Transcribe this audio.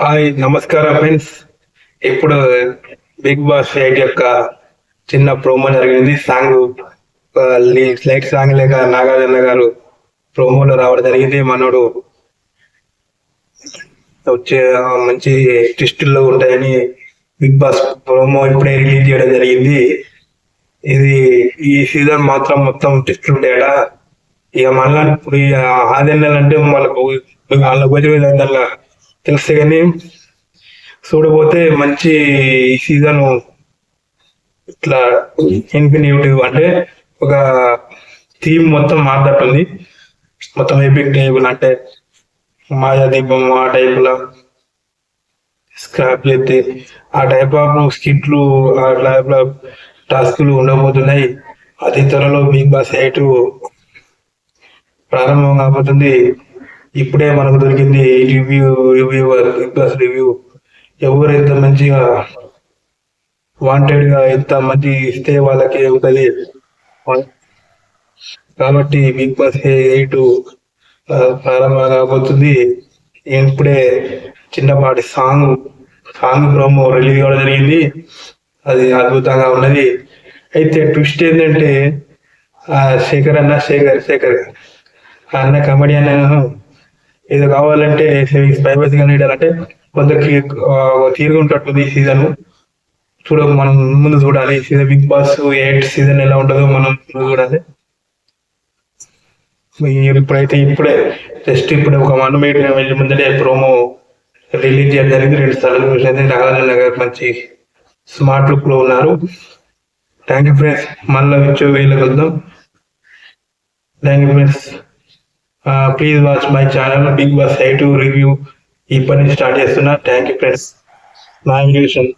Hi నమస్కారం friends. ఇప్పుడు big Boss 8 యొక్క చిన్న ప్రోమో జరిగింది. సాంగ్ లైట్ సాంగ్ లేక నాగార్జున గారు ప్రోమోలో రావడం జరిగింది. మనోడు వచ్చే మంచి ట్విస్టుల్లో ఉంటాయని బిగ్ బాస్ ప్రోమో ఇప్పుడే రిలీజ్ చేయడం జరిగింది. ఇది ఈ సీజన్ మాత్రం మొత్తం ట్విస్టులు ఉంటాయట. ఇక మళ్ళా ఇప్పుడు ఆదరణలు వాళ్ళకు వాళ్ళ గురించి దాంట్లో తెలుస్తే కానీ చూడబోతే మంచి సీజన్ ఇట్లా ఇన్ఫినిటివ్ అంటే ఒక థీమ్ మొత్తం మాట్లాడుతుంది. మొత్తం ఎపిక్ టైపుల్ అంటే మాయాదీపం ఆ టైపులో స్క్రాప్ చేస్తే ఆ టైప్ ఆఫ్ స్కిట్లు ఆ టైప్ ఆఫ్ టాస్క్లు ఉండబోతున్నాయి. అతి త్వరలో బిగ్ బాస్ 8 ప్రారంభం కాబోతుంది. ఇప్పుడే మనకు దొరికింది బిగ్ బాస్ రివ్యూ. ఎవరు మంచిగా వాంటెడ్ గా ఎంత మంచి ఇస్తే వాళ్ళకి అవుతుంది. కాబట్టి బిగ్ బాస్ 8 ప్రారంభం కాబోతుంది. ఇప్పుడే చిన్నపాటి సాంగ్ ప్రోమో రిలీజ్ అవ్వడం జరిగింది. అది అద్భుతంగా ఉన్నది. అయితే ట్విస్ట్ ఏంటంటే శేఖర్ అన్న కమెడియన్ ఏదో కావాలంటే స్పైబసిగా లీడర్ అంటే కొందరికి తీరుగా ఉంటట్టుంది ఈ సీజన్. మనం ముందు చూడాలి. సీజన్ బిగ్ బాస్ 8 సీజన్ ఎలా ఉంటుందో మనం చూడాలి. ఇప్పుడే జస్ట్ ఇప్పుడు ఒక 1 minute వెళ్ళి ముందరే ప్రోమో రిలీజ్ చేయడం జరిగింది. 2 సార్లు చూసింది. నాగార్జున గారు మంచి స్మార్ట్ లుక్ లో ఉన్నారు. Thank you friends. మళ్ళీ వచ్చే వీళ్ళు కలుద్దాం. Thank you friends. Please watch my channel Bigg Boss 8 review ఇప్పటి నుంచి స్టార్ట్ చేస్తున్నా. Thank you friends. నా ఇన్విటేషన్